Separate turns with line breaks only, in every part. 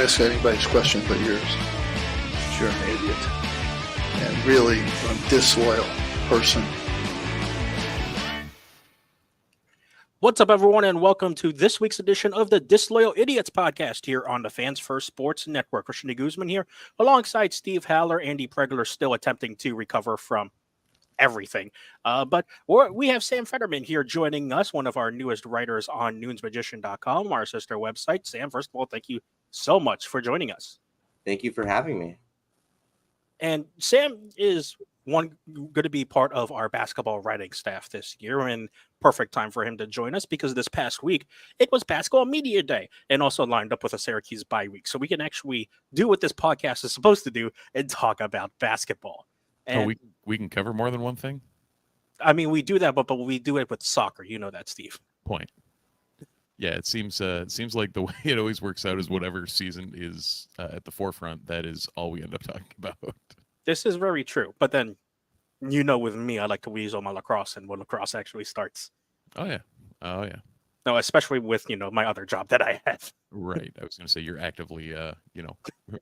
ask anybody's question but yours. You're an idiot. And really a disloyal person.
What's up, everyone, and welcome to this week's edition of the Disloyal Idiots Podcast here on the Fans First Sports Network. Christian Guzman here, alongside Steve Haller. Andy Pregler still attempting to recover from everything. But we have Sam Fetterman here joining us, one of our newest writers on noonsmagician.com, our sister website. Sam, first of all, thank you so much for joining us.
Thank you for having me.
And Sam is going to be part of our basketball writing staff this year, and perfect time for him to join us because this past week it was Basketball Media Day and also lined up with a Syracuse bye week. So we can actually do what this podcast is supposed to do and talk about basketball. And
we can cover more than one thing?
I mean, we do that, but we do it with soccer. You know that, Steve.
Point. Yeah, it seems like the way it always works out is whatever season is at the forefront, that is all we end up talking about.
This is very true. But then, you know, with me, I like to weasel my lacrosse and when lacrosse actually starts.
Oh, yeah.
No, especially with, my other job that I have.
Right. I was going to say you're actively,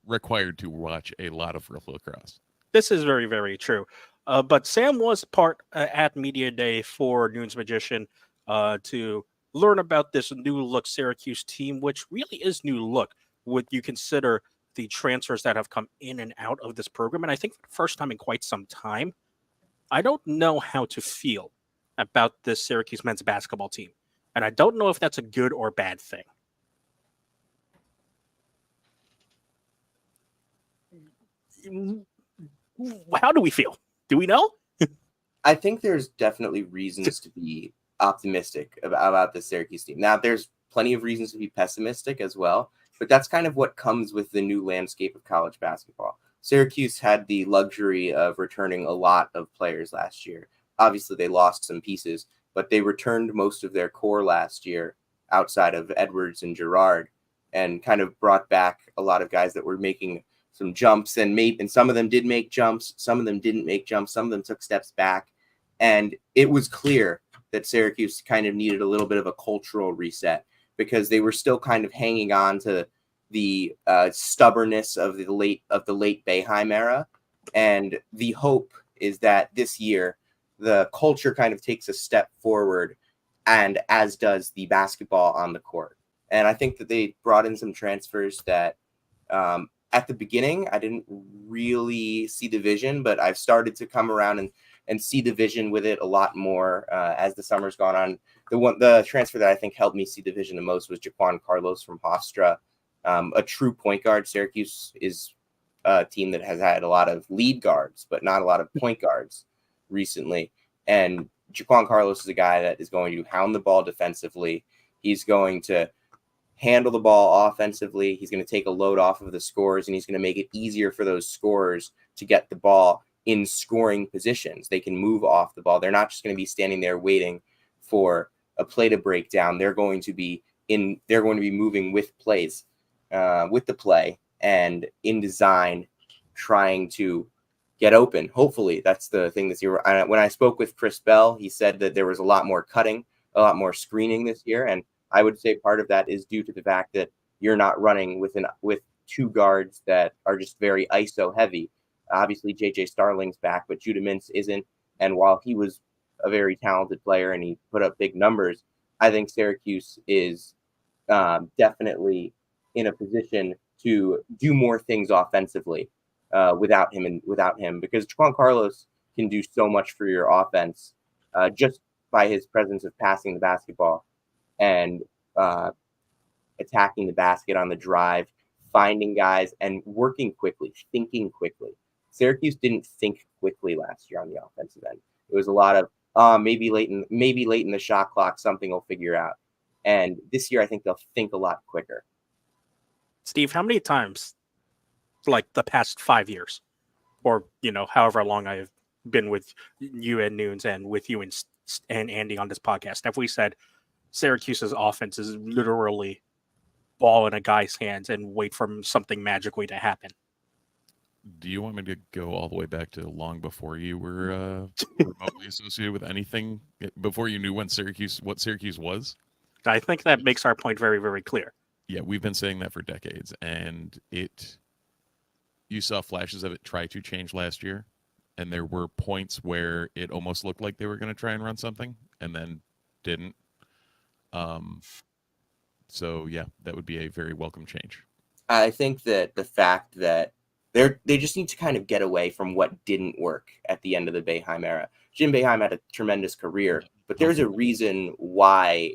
required to watch a lot of real lacrosse.
This is very, very true. But Sam was part at Media Day for Noons Magician to learn about this new look Syracuse team, which really is new look. Would you consider the transfers that have come in and out of this program? And I think for the first time in quite some time, I don't know how to feel about this Syracuse men's basketball team. And I don't know if that's a good or bad thing. How do we feel? Do we know?
I think there's definitely reasons to be optimistic about the Syracuse team. Now, there's plenty of reasons to be pessimistic as well, but that's kind of what comes with the new landscape of college basketball. Syracuse had the luxury of returning a lot of players last year. Obviously, they lost some pieces, but they returned most of their core last year outside of Edwards and Girard, and kind of brought back a lot of guys that were making some jumps, and some of them did make jumps, some of them didn't make jumps, some of them took steps back. And it was clear that Syracuse kind of needed a little bit of a cultural reset because they were still kind of hanging on to the stubbornness of the late Boeheim era. And the hope is that this year the culture kind of takes a step forward, and as does the basketball on the court. And I think that they brought in some transfers that at the beginning, I didn't really see the vision, but I've started to come around and see the vision with it a lot more as the summer's gone on. The transfer that I think helped me see the vision the most was Jaquan Carlos from Hofstra, a true point guard. Syracuse is a team that has had a lot of lead guards, but not a lot of point guards recently. And Jaquan Carlos is a guy that is going to hound the ball defensively. He's going to handle the ball offensively. He's going to take a load off of the scorers, and he's going to make it easier for those scorers to get the ball in scoring positions. They can move off the ball. They're not just going to be standing there waiting for a play to break down. They're going to be moving with plays, with the play and in design, trying to get open. Hopefully that's the thing this year. When I spoke with Chris Bell, he said that there was a lot more cutting, a lot more screening this year. And I would say part of that is due to the fact that you're not running with two guards that are just very ISO heavy. Obviously, J.J. Starling's back, but Judah Mintz isn't. And while he was a very talented player and he put up big numbers, I think Syracuse is definitely in a position to do more things offensively without him, because Jaquan Carlos can do so much for your offense just by his presence of passing the basketball and attacking the basket on the drive, finding guys and working quickly, thinking quickly. Syracuse didn't think quickly last year on the offensive end. It was a lot of maybe late in the shot clock, something will figure out. And this year, I think they'll think a lot quicker.
Steve, how many times, like the past 5 years, or however long I've been with you and Noons and with you and Andy on this podcast, have we said Syracuse's offense is literally ball in a guy's hands and wait for something magically to happen?
Do you want me to go all the way back to long before you were remotely associated with anything, before you knew what Syracuse was?
I think that makes our point very, very clear.
Yeah, we've been saying that for decades, and you saw flashes of it try to change last year, and there were points where it almost looked like they were going to try and run something, and then didn't. Um, so yeah, that would be a very welcome change.
I think that the fact that they just need to kind of get away from what didn't work at the end of the Boeheim era. Jim Boeheim had a tremendous career, but there's a reason why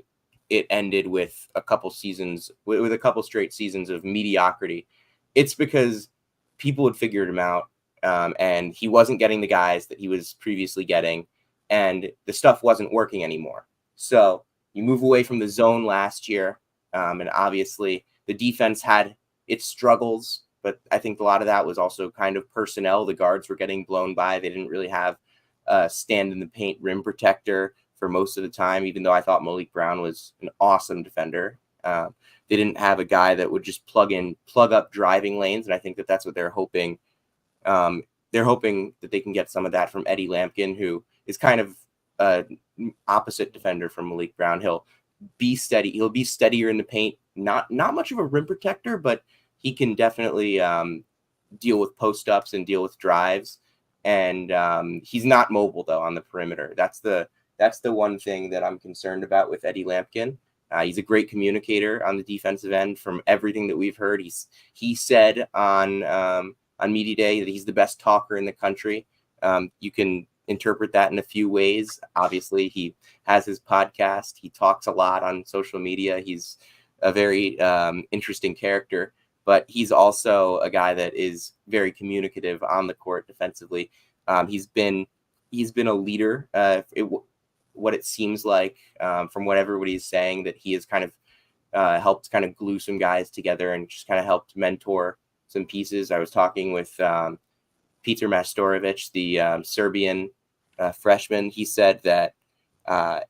it ended with a couple seasons, with a couple straight seasons of mediocrity. It's because people had figured him out, and he wasn't getting the guys that he was previously getting, and the stuff wasn't working anymore. So you move away from the zone last year, and obviously the defense had its struggles, but I think a lot of that was also kind of personnel. The guards were getting blown by. They didn't really have a stand in the paint rim protector for most of the time, even though I thought Malik Brown was an awesome defender. They didn't have a guy that would just plug up driving lanes, and I think that that's what they're hoping. They're hoping that they can get some of that from Eddie Lampkin, who is kind of an opposite defender from Malik Brown. He'll be steady. He'll be steadier in the paint. Not much of a rim protector, but he can definitely deal with post-ups and deal with drives. And he's not mobile, though, on the perimeter. That's the one thing that I'm concerned about with Eddie Lampkin. He's a great communicator on the defensive end. From everything that we've heard, he said on Media Day that he's the best talker in the country. You can interpret that in a few ways. Obviously, he has his podcast. He talks a lot on social media. He's a very interesting character, but he's also a guy that is very communicative on the court defensively. He's been a leader. What it seems like from what everybody's saying, that he has kind of helped kind of glue some guys together and just kind of helped mentor some pieces. I was talking with Peter Mastorovic, the Serbian freshman. He said that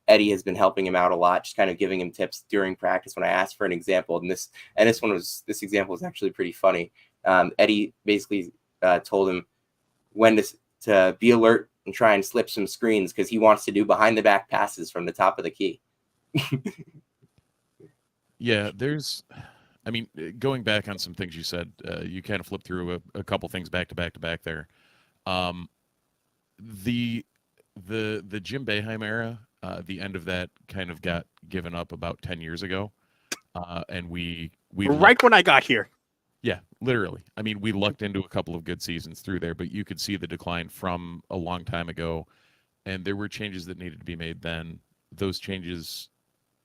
Eddie has been helping him out a lot, just kind of giving him tips during practice. When I asked for an example, and this example was actually pretty funny. Eddie basically told him when to be alert and try and slip some screens, because he wants to do behind the back passes from the top of the key.
Yeah, going back on some things you said, you kind of flipped through a couple things back to back there. The Jim Boeheim era, the end of that kind of got given up about 10 years ago. And we
right when I got here.
Yeah, literally. I mean, we lucked into a couple of good seasons through there, but you could see the decline from a long time ago, and there were changes that needed to be made then. Those changes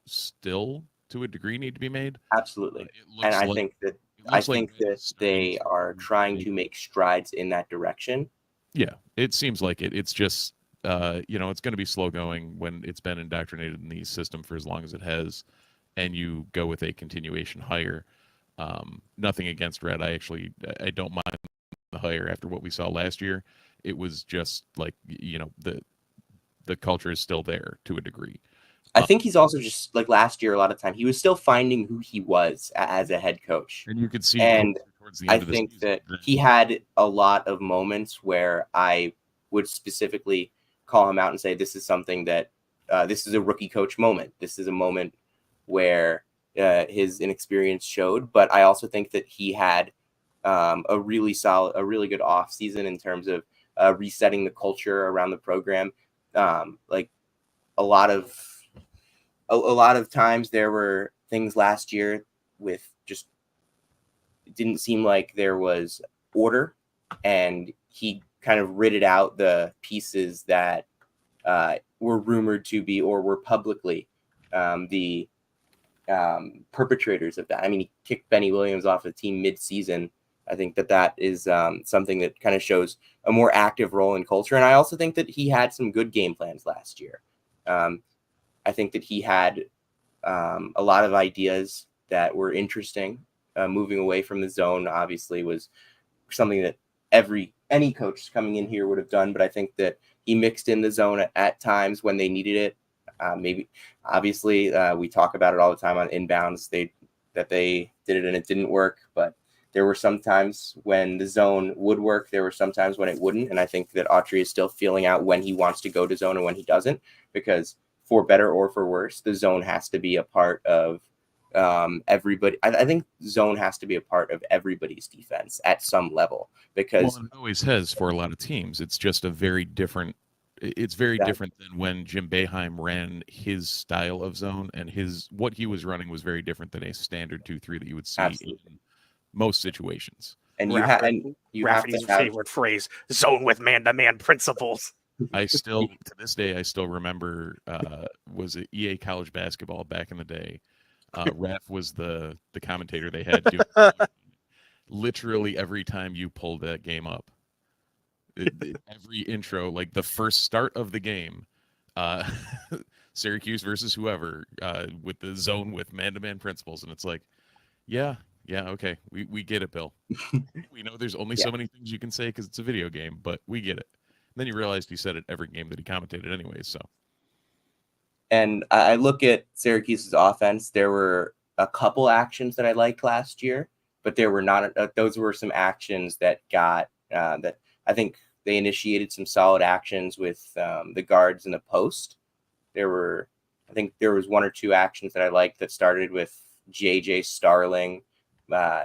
still, to a degree, need to be made.
Absolutely. And I think that they are trying to make strides in that direction.
Yeah, it seems like it. It's just, it's going to be slow going when it's been indoctrinated in the system for as long as it has, and you go with a continuation hire. Nothing against Red. I don't mind the hire after what we saw last year. It was just like, the culture is still there to a degree.
I think he's also just like last year, a lot of time he was still finding who he was as a head coach.
And you could see,
and
towards the end
I think that he had a lot of moments where I would specifically call him out and say, this is something that this is a rookie coach moment. This is a moment where his inexperience showed, but I also think that he had a really good off season in terms of resetting the culture around the program. Like a lot of times there were things last year with just, it didn't seem like there was order, and he kind of ridded out the pieces that were rumored to be, or were publicly the perpetrators of that. I mean, he kicked Benny Williams off the team mid-season. I think that is something that kind of shows a more active role in culture. And I also think that he had some good game plans last year. I think that he had a lot of ideas that were interesting. Moving away from the zone, obviously, was something that any coach coming in here would have done. But I think that he mixed in the zone at times when they needed it. Obviously, we talk about it all the time on Inbounds. They did it and it didn't work, but there were some times when the zone would work. There were some times when it wouldn't. And I think that Autry is still feeling out when he wants to go to zone and when he doesn't, because for better or for worse, the zone has to be a part of everybody. I think zone has to be a part of everybody's defense at some level because
it always has for a lot of teams. It's just a very different. It's very different than when Jim Boeheim ran his style of zone, and what he was running was very different than a standard 2-3 that you would see in most situations.
And you have
Rafferty's favorite phrase: "Zone with man-to-man principles."
I still, to this day, remember was it EA College Basketball back in the day. Raf was the commentator they had doing literally every time you pulled that game up. Every intro, like the first start of the game, Syracuse versus whoever, with the zone with man-to-man principles, and it's like, yeah, okay, we get it, Bill. We know there's only so many things you can say because it's a video game, but we get it. And then you realized he said it every game that he commentated anyways, so.
And I look at Syracuse's offense. There were a couple actions that I liked last year, but there were not. Those were some actions that got that I think they initiated some solid actions with the guards in the post. I think there was one or two actions that I liked that started with JJ Starling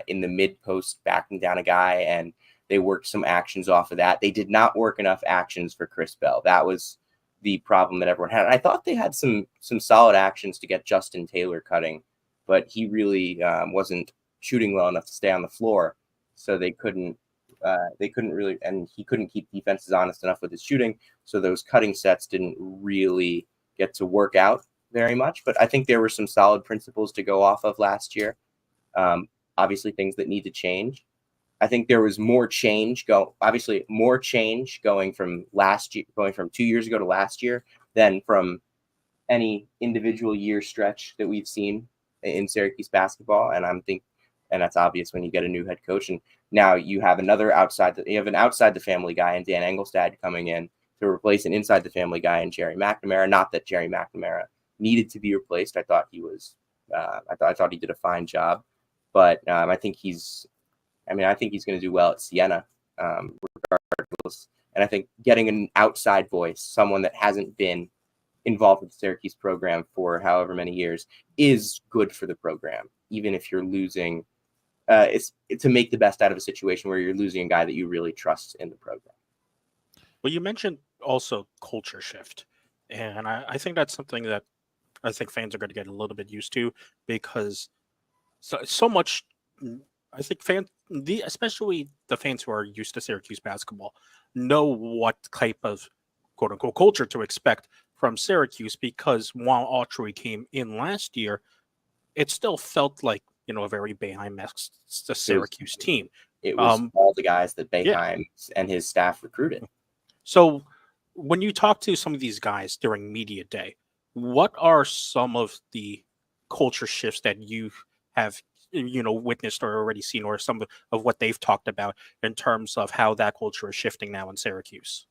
in the mid post backing down a guy, and they worked some actions off of that. They did not work enough actions for Chris Bell. That was the problem that everyone had. And I thought they had some solid actions to get Justin Taylor cutting, but he really wasn't shooting well enough to stay on the floor. So they couldn't really, and he couldn't keep defenses honest enough with his shooting. So those cutting sets didn't really get to work out very much. But I think there were some solid principles to go off of last year. Obviously things that need to change. I think there was more change going from 2 years ago to last year than from any individual year stretch that we've seen in Syracuse basketball. And that's obvious when you get a new head coach. And now you have an outside the family guy and Dan Engelstad coming in to replace an inside the family guy in Jerry McNamara. Not that Jerry McNamara needed to be replaced. I thought he did a fine job, but I think he's going to do well at Siena, regardless. And I think getting an outside voice, someone that hasn't been involved with the Syracuse program for however many years, is good for the program, even if you're losing. It's to make the best out of a situation where you're losing a guy that you really trust in the program.
Well, you mentioned also culture shift, and I think that's something that I think fans are going to get a little bit used to, because so much. I think especially the fans who are used to Syracuse basketball, know what type of quote unquote culture to expect from Syracuse, because while Autry came in last year, it still felt like, a very Boeheim-esque Syracuse team.
It was all the guys that Boeheim and his staff recruited.
So when you talk to some of these guys during media day, what are some of the culture shifts that you have witnessed or already seen, or some of what they've talked about in terms of how that culture is shifting now in Syracuse?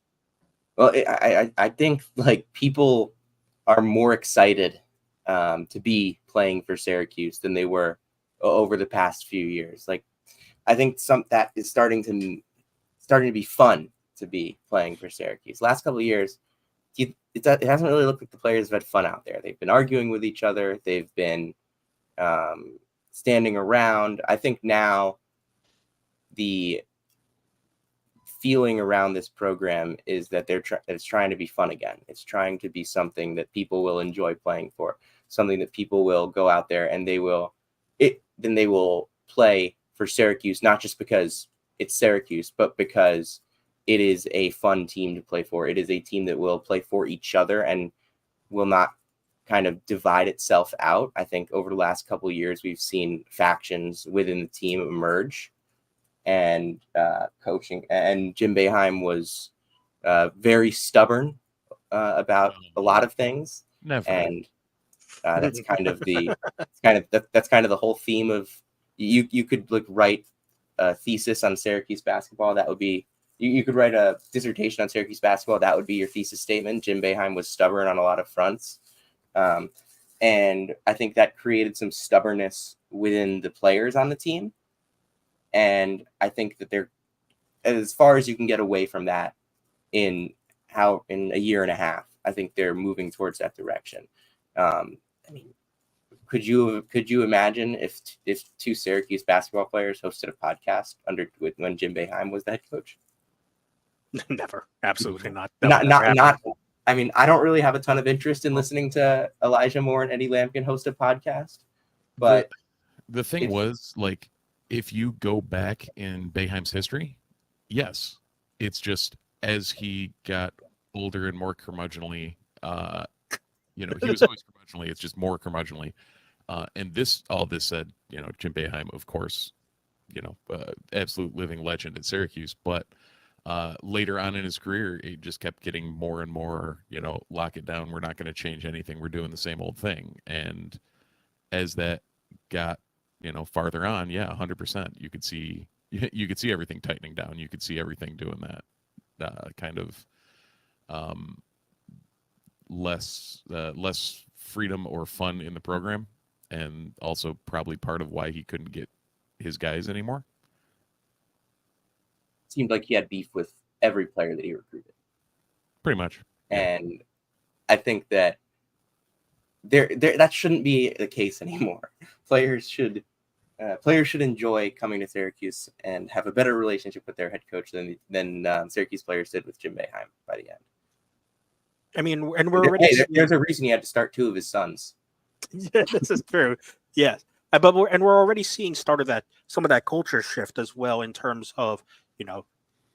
Well, I think people are more excited to be playing for Syracuse than they were over the past few years. I think that is starting to be fun to be playing for Syracuse. Last couple of years, it hasn't really looked like the players have had fun out there. They've been arguing with each other. They've been standing around. I think now the feeling around this program is that it's trying to be fun again. It's trying to be something that people will enjoy playing for, something that people will go out there and they will play for Syracuse, not just because it's Syracuse, but because it is a fun team to play for. It is a team that will play for each other and will not kind of divide itself out. I think over the last couple of years, we've seen factions within the team emerge, and coaching. And Jim Boeheim was very stubborn about a lot of things.
Never.
And that's kind of the whole theme of you could write a thesis on Syracuse basketball. That would be you could write a dissertation on Syracuse basketball. That would be your thesis statement. Jim Boeheim was stubborn on a lot of fronts. And I think that created some stubbornness within the players on the team. And I think that they're, as far as you can get away from that in a year and a half, I think they're moving towards that direction. Could you imagine if two Syracuse basketball players hosted a podcast when Jim Boeheim was the head coach?
Never, absolutely not. That would never
Not.
happen.
I mean, I don't really have a ton of interest in listening to Elijah Moore and Eddie Lampkin host a podcast, but
the thing was, like, if you go back in Boeheim's history, yes, it's just as he got older and more curmudgeonly, he was always curmudgeonly. It's just more curmudgeonly. And all this said, Jim Boeheim, of course, absolute living legend at Syracuse, but later on in his career, he just kept getting more and more, lock it down. We're not going to change anything. We're doing the same old thing. And as that got, farther on, 100%, you could see everything tightening down. You could see everything doing that kind of less freedom or fun in the program, and also probably part of why he couldn't get his guys anymore.
Seemed like he had beef with every player that he recruited.
Pretty much.
And I think that that shouldn't be the case anymore. Players should enjoy coming to Syracuse and have a better relationship with their head coach than Syracuse players did with Jim Boeheim by the end.
I mean, and we're already
there's a reason he had to start two of his sons.
Yeah, this is true. Yes, but we're already seeing some of that culture shift as well in terms of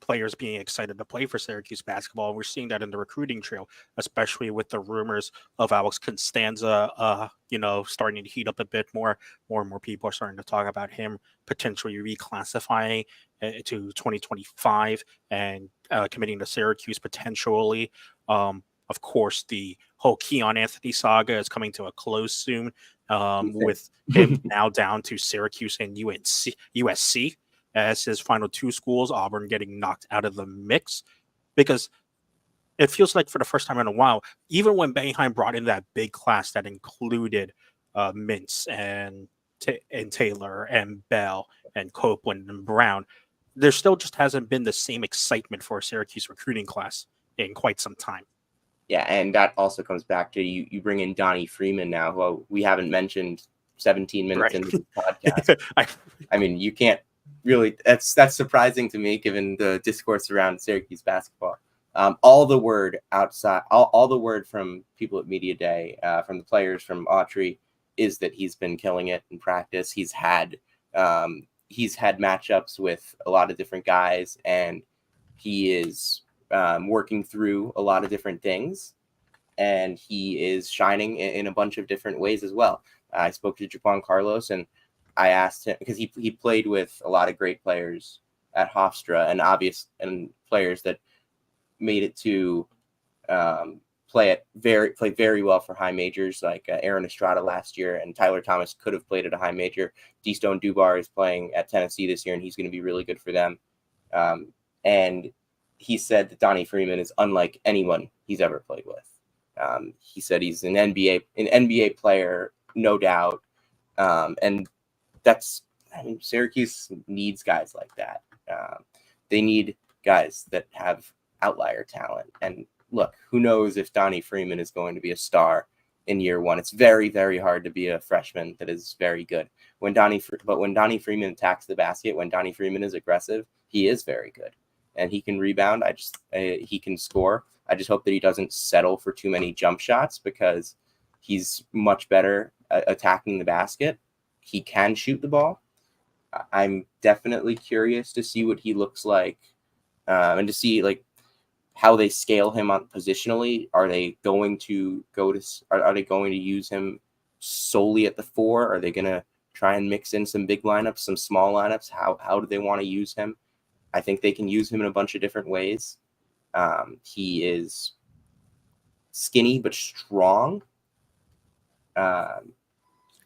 players being excited to play for Syracuse basketball. We're seeing that in the recruiting trail, especially with the rumors of Alex Constanza, starting to heat up a bit more. More and more people are starting to talk about him potentially reclassifying to 2025 and committing to Syracuse potentially. Of course, the whole Keon Anthony saga is coming to a close soon, with him now down to Syracuse and USC as his final two schools, Auburn getting knocked out of the mix, because it feels like for the first time in a while, even when Boeheim brought in that big class that included Mintz and Taylor and Bell and Copeland and Brown, there still just hasn't been the same excitement for a Syracuse recruiting class in quite some time.
Yeah, and that also comes back to you bring in Donnie Freeman now, who we haven't mentioned 17 minutes into the podcast. I mean, you can't really, that's surprising to me given the discourse around Syracuse basketball. All the word outside, all the word from people at Media Day, from the players, from Autry, is that he's been killing it in practice. He's had matchups with a lot of different guys, and he is working through a lot of different things, and he is shining in a bunch of different ways as well. I spoke to Jaquan Carlos, and I asked him, because he played with a lot of great players at Hofstra and players that made it to play very well for high majors, like Aaron Estrada last year, and Tyler Thomas could have played at a high major. D-Stone Dubar is playing at Tennessee this year, and he's going to be really good for them. And he said that Donnie Freeman is unlike anyone he's ever played with. He said he's an NBA player, no doubt. And Syracuse needs guys like that. They need guys that have outlier talent. And look, who knows if Donnie Freeman is going to be a star in year one. It's very, very hard to be a freshman that is very good. When Donnie Freeman attacks the basket, when Donnie Freeman is aggressive, he is very good. And he can rebound. He can score. I just hope that he doesn't settle for too many jump shots, because he's much better at attacking the basket. He can shoot the ball. I'm definitely curious to see what he looks like, and to see how they scale him on positionally. Are they going to are they going to use him solely at the 4? Are they going to try and mix in some big lineups, some small lineups? How do they want to use him? I think they can use him in a bunch of different ways. He is skinny but strong.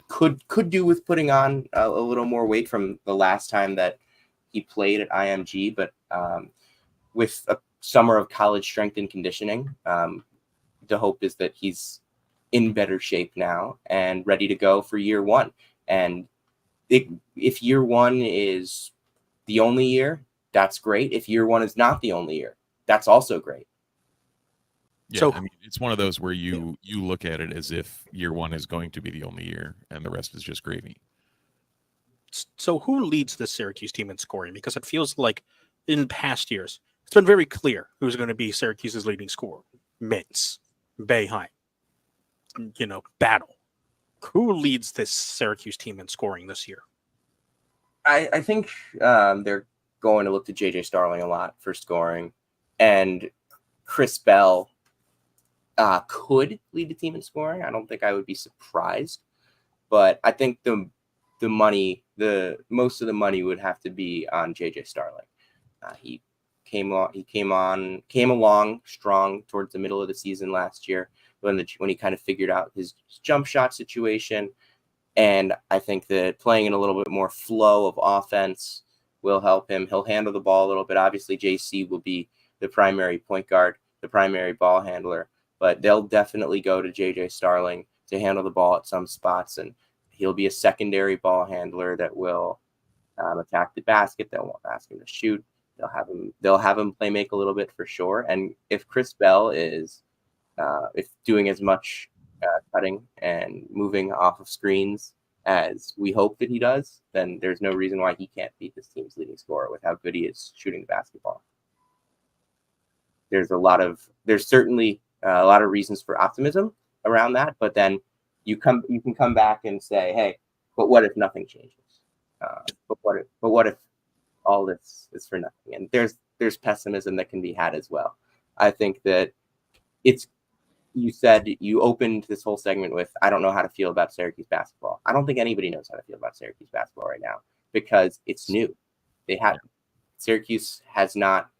Could do with putting on a little more weight from the last time that he played at IMG, but with a summer of college strength and conditioning, the hope is that he's in better shape now and ready to go for year one. And if year one is the only year, that's great. If year one is not the only year, that's also great.
Yeah,
So
I mean, it's one of those where you look at it as if year one is going to be the only year, and the rest is just gravy.
so who leads the Syracuse team in scoring? Because it feels like in past years, it's been very clear who's going to be Syracuse's leading scorer. Mintz, Boeheim, Battle. Who leads this Syracuse team in scoring this year?
I think they're going to look to J.J. Starling a lot for scoring, and Chris Bell could lead the team in scoring. I don't think I would be surprised, but I think the most of the money would have to be on J.J. Starling. He came along strong towards the middle of the season last year when he kind of figured out his jump shot situation. And I think that playing in a little bit more flow of offense will help him. He'll handle the ball a little bit. Obviously, JC will be the primary point guard, the primary ball handler, but they'll definitely go to JJ Starling to handle the ball at some spots. And he'll be a secondary ball handler that will attack the basket. They'll ask him to shoot. They'll have him play make a little bit for sure. And if Chris Bell is doing as much cutting and moving off of screens as we hope that he does, then there's no reason why he can't beat this team's leading scorer with how good he is shooting the basketball. There's certainly a lot of reasons for optimism around that, but then you can come back and say, hey, but what if nothing changes? But what if all this is for nothing? And there's pessimism that can be had as well. I think that you said you opened this whole segment with, I don't know how to feel about Syracuse basketball. I don't think anybody knows how to feel about Syracuse basketball right now because it's new. Syracuse has not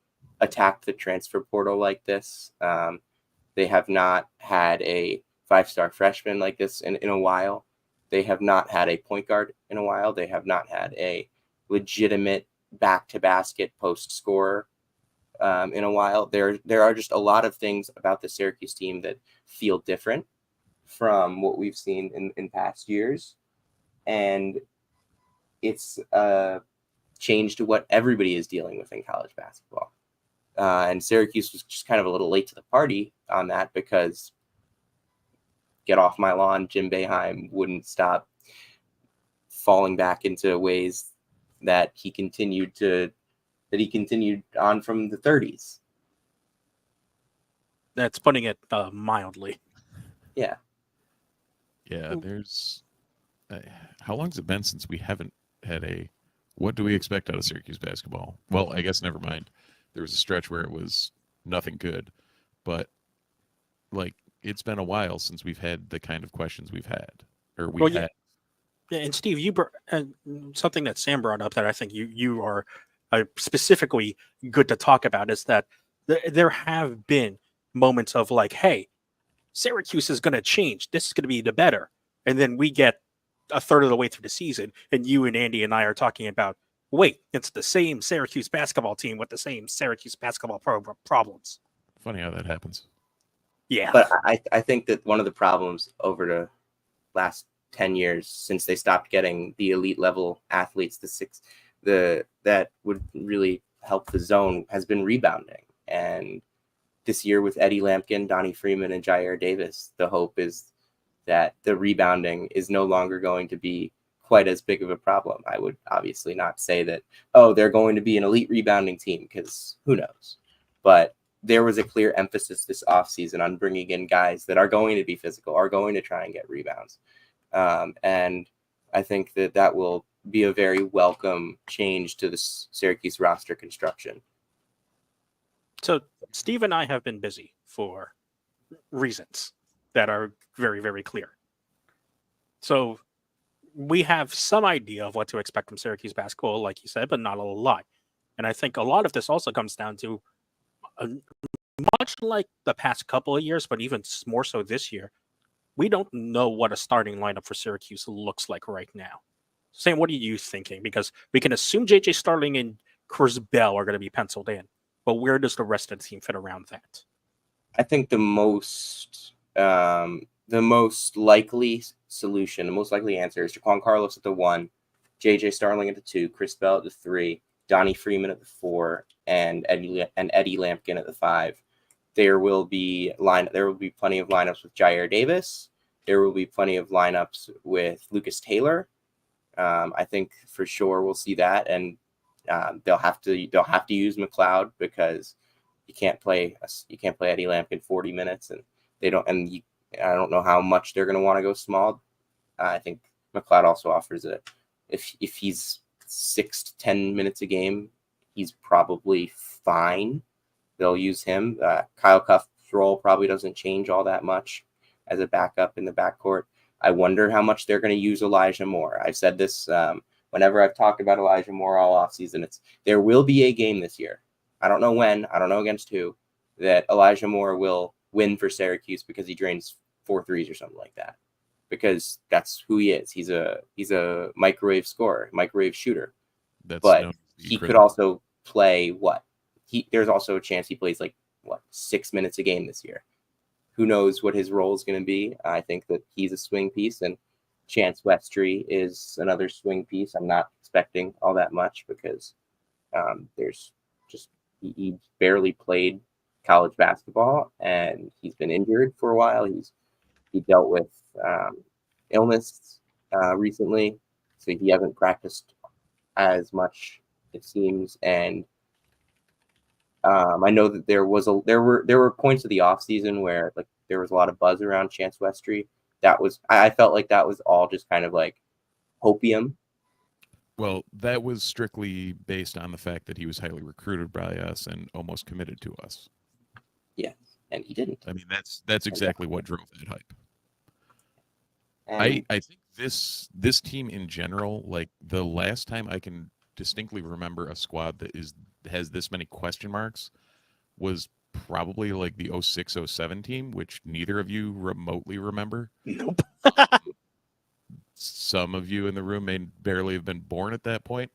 attacked the transfer portal like this. They have not had a 5-star freshman like this in a while. They have not had a point guard in a while. They have not had a legitimate back-to-basket post scorer in a while. There are just a lot of things about the Syracuse team that feel different from what we've seen in past years. And it's a change to what everybody is dealing with in college basketball. And Syracuse was just kind of a little late to the party on that because get off my lawn, Jim Boeheim wouldn't stop falling back into ways that he continued on from the 30s.
That's putting it mildly.
Yeah.
Yeah, there's how long's it been since we haven't had what do we expect out of Syracuse basketball? Well, I guess never mind. There was a stretch where it was nothing good, but it's been a while since we've had the kind of questions we've had.
Yeah, and Steve, you something that Sam brought up that I think you are specifically good to talk about is that there have been moments of hey, Syracuse is going to change. This is going to be the better. And then we get a third of the way through the season, and you and Andy and I are talking about, wait, it's the same Syracuse basketball team with the same Syracuse basketball problems.
Funny how that happens.
Yeah. But I think that one of the problems over the last 10 years since they stopped getting the elite level athletes, that would really help the zone has been rebounding. And this year with Eddie Lampkin, Donnie Freeman, and Jair Davis, the hope is that the rebounding is no longer going to be quite as big of a problem. I would obviously not say that, they're going to be an elite rebounding team because who knows? But there was a clear emphasis this offseason on bringing in guys that are going to be physical, are going to try and get rebounds. And I think that will be a very welcome change to the Syracuse roster construction.
So Steve and I have been busy for reasons that are very, very clear. So we have some idea of what to expect from Syracuse basketball, like you said, but not a lot. And I think a lot of this also comes down to, much like the past couple of years, but even more so this year, we don't know what a starting lineup for Syracuse looks like right now. Sam, what are you thinking? Because we can assume J.J. Starling and Chris Bell are going to be penciled in, but where does the rest of the team fit around that?
I think the most likely solution, the most likely answer is Jaquan Carlos at the 1, J.J. Starling at the 2, Chris Bell at the 3, Donnie Freeman at the 4, and Eddie Lampkin at the 5. there will be plenty of lineups with Jair Davis. There will be plenty of lineups with Lucas Taylor. I think for sure we'll see that, and they'll have to use McLeod because you can't play Eddie Lampkin 40 minutes, and I don't know how much they're going to want to go small. I think McLeod also offers it. If he's 6 to 10 minutes a game, he's probably fine. They'll use him. Kyle Cuff's role probably doesn't change all that much as a backup in the backcourt. I wonder how much they're going to use Elijah Moore. I've said this whenever I've talked about Elijah Moore all offseason. There will be a game this year. I don't know when. I don't know against who. That Elijah Moore will win for Syracuse because he drains 4 threes or something like that. Because that's who he is. He's a microwave scorer, microwave shooter. But he could also play what? There's also a chance he plays 6 minutes a game this year. Who knows what his role is going to be? I think that he's a swing piece, and Chance Westry is another swing piece. I'm not expecting all that much because he barely played college basketball, and he's been injured for a while. He dealt with illness recently, so he hasn't practiced as much, it seems. And I know that there were points of the offseason where there was a lot of buzz around Chance Westry. I felt like that was all just kind of like hopium.
Well, that was strictly based on the fact that he was highly recruited by us and almost committed to us.
Yeah, and he didn't.
I mean, that's exactly what drove that hype. And I think this team in general, the last time I can distinctly remember a squad that has this many question marks was probably the 06-07 team, which neither of you remotely remember.
Nope.
Some of you in the room may barely have been born at that point.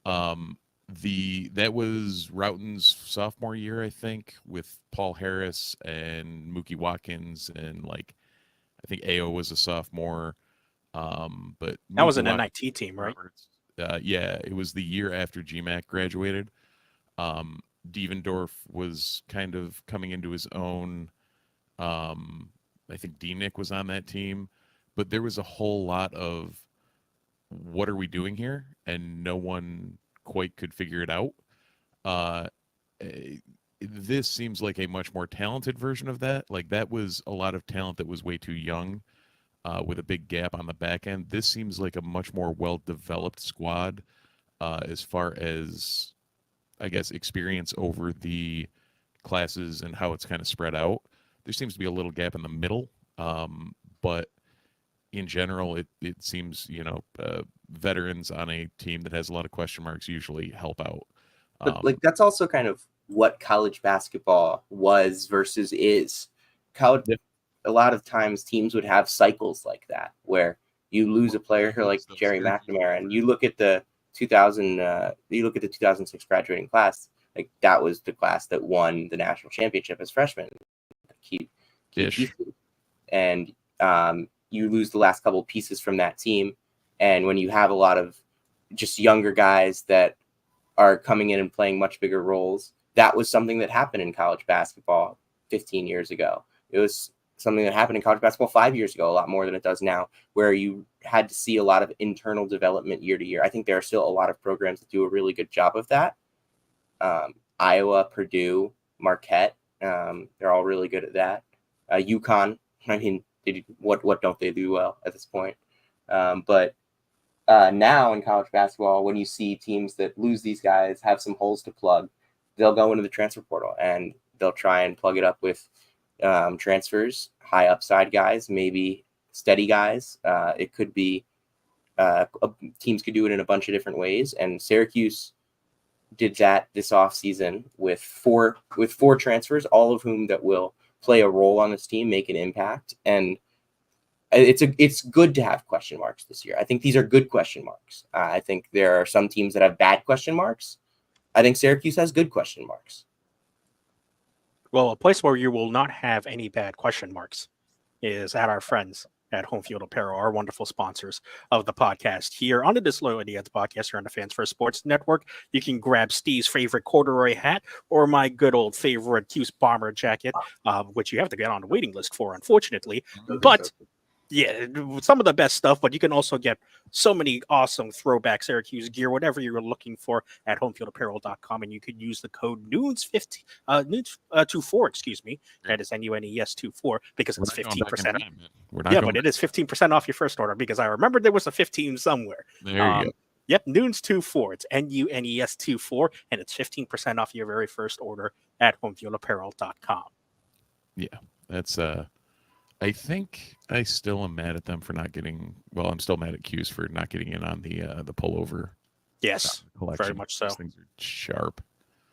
That was Roughton's sophomore year, I think, with Paul Harris and Mookie Watkins, and I think Ao was a sophomore. But
that was an NIT team, right?
Yeah, it was the year after GMAC graduated. Devendorf was kind of coming into his own. I think D-Nick was on that team, but there was a whole lot of what are we doing here? And no one quite could figure it out. This seems like a much more talented version of that. That was a lot of talent that was way too young with a big gap on the back end. This seems like a much more well-developed squad as far as, I guess, experience over the classes and how it's kind of spread out. There seems to be a little gap in the middle, but in general, it seems, veterans on a team that has a lot of question marks usually help out.
But that's also kind of what college basketball was versus is. A lot of times teams would have cycles like that where you lose a player like Jerry McNamara, and you look at the 2006 graduating class, that was the class that won the national championship as freshmen. And you lose the last couple of pieces from that team, and when you have a lot of just younger guys that are coming in and playing much bigger roles, that was something that happened in college basketball 15 years ago. It was something that happened in college basketball 5 years ago, a lot more than it does now, where you had to see a lot of internal development year to year. I think there are still a lot of programs that do a really good job of that. Iowa, Purdue, Marquette, they're all really good at that. UConn, I mean, what don't they do well at this point? But now in college basketball, when you see teams that lose these guys, have some holes to plug, they'll go into the transfer portal and they'll try and plug it up with transfers, high upside guys, maybe steady guys. It could be teams could do it in a bunch of different ways. And Syracuse did that this offseason with four transfers, all of whom that will play a role on this team, make an impact. And it's good to have question marks this year. I think these are good question marks. I think there are some teams that have bad question marks. I think Syracuse has good question marks.
Well, a place where you will not have any bad question marks is at our friends at Home Field Apparel, our wonderful sponsors of the podcast here on the Disloyal Idiots Podcast here on the Fans First Sports Network. You can grab Steve's favorite corduroy hat or my good old favorite Cuse bomber jacket, which you have to get on the waiting list for, unfortunately. But yeah, some of the best stuff, but you can also get so many awesome throwback Syracuse gear, whatever you're looking for at homefieldapparel.com. And you could use the code NOONS15, NOONS24, excuse me. That is NUNES24 because it's 15% off. Yeah, but it is 15% off your first order because I remember there was a 15 somewhere.
There you go.
Yep, NOONS24. It's NUNES24, and it's 15% off your very first order at homefieldapparel.com.
Yeah, that's I think I still am mad at them for not getting. Well, I'm still mad at Cuse for not getting in on the pullover.
Yes,
collection.
very much so.
These things are sharp.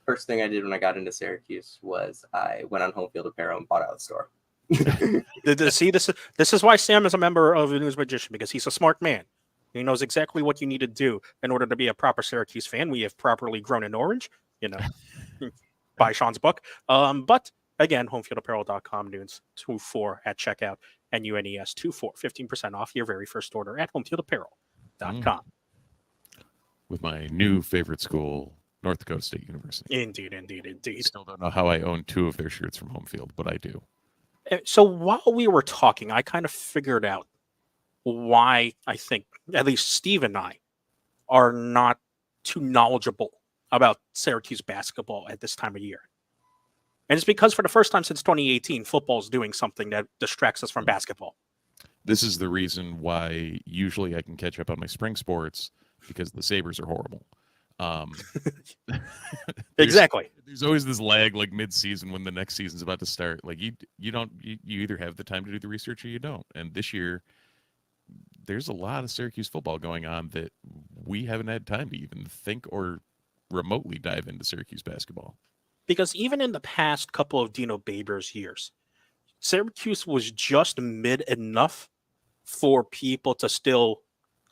First thing I did when I got into Syracuse was I went on Home Field Apparel and bought out the store.
See, this is why Sam is a member of the News Magician, because he's a smart man. He knows exactly what you need to do in order to be a proper Syracuse fan. We have properly grown in orange, by Sean's book. But again, homefieldapparel.com, Noons24 at checkout, and NUNES24, 15% off your very first order at homefieldapparel.com.
With my new favorite school, North Dakota State University.
Indeed.
Still don't know how I own 2 of their shirts from Home Field, but I do.
So while we were talking, I kind of figured out why I think at least Steve and I are not too knowledgeable about Syracuse basketball at this time of year. And it's because for the first time since 2018, football is doing something that distracts us from basketball.
This is the reason why usually I can catch up on my spring sports, because the Sabres are horrible.
Exactly.
There's always this lag like mid-season when the next season's about to start. Like you either have the time to do the research or you don't. And this year there's a lot of Syracuse football going on that we haven't had time to even think or remotely dive into Syracuse basketball.
Because even in the past couple of Dino Babers years, Syracuse was just mid enough for people to still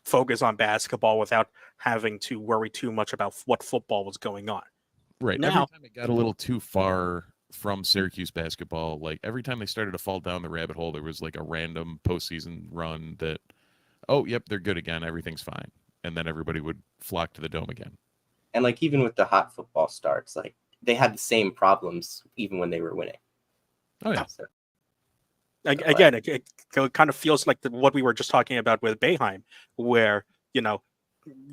focus on basketball without having to worry too much about what football was going on.
Right.
Now,
every time it got a little too far from Syracuse basketball, like every time they started to fall down the rabbit hole, there was like a random postseason run that, oh, yep, they're good again. Everything's fine. And then everybody would flock to the dome again.
And like even with the hot football starts, like they had the same problems even when they were winning.
Oh, yeah.
So,
again, it kind of feels like what we were just talking about with Boeheim, where,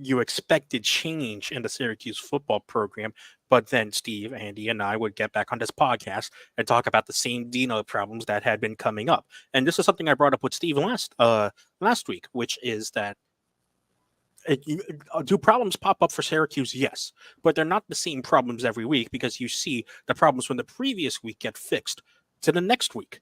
you expected change in the Syracuse football program, but then Steve, Andy, and I would get back on this podcast and talk about the same Dino problems that had been coming up. And this is something I brought up with Steve last week, which is that do problems pop up for Syracuse? Yes, but they're not the same problems every week, because you see the problems from the previous week get fixed to the next week.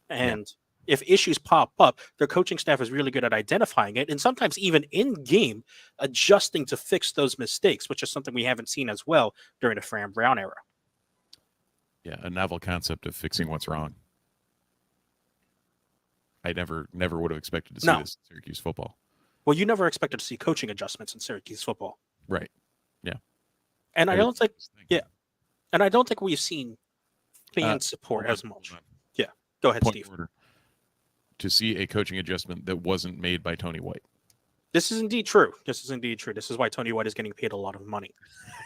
And if issues pop up, their coaching staff is really good at identifying it, and sometimes even in game adjusting to fix those mistakes, which is something we haven't seen as well during the Fran Brown era.
Yeah, a novel concept of fixing what's wrong. I never would have expected to see this in Syracuse football.
Well, you never expected to see coaching adjustments in Syracuse football.
Right. Yeah.
And I don't think, and I don't think we've seen fan support as much. Yeah. Go ahead, Steve.
Order. To see a coaching adjustment that wasn't made by Tony White.
This is indeed true. This is why Tony White is getting paid a lot of money.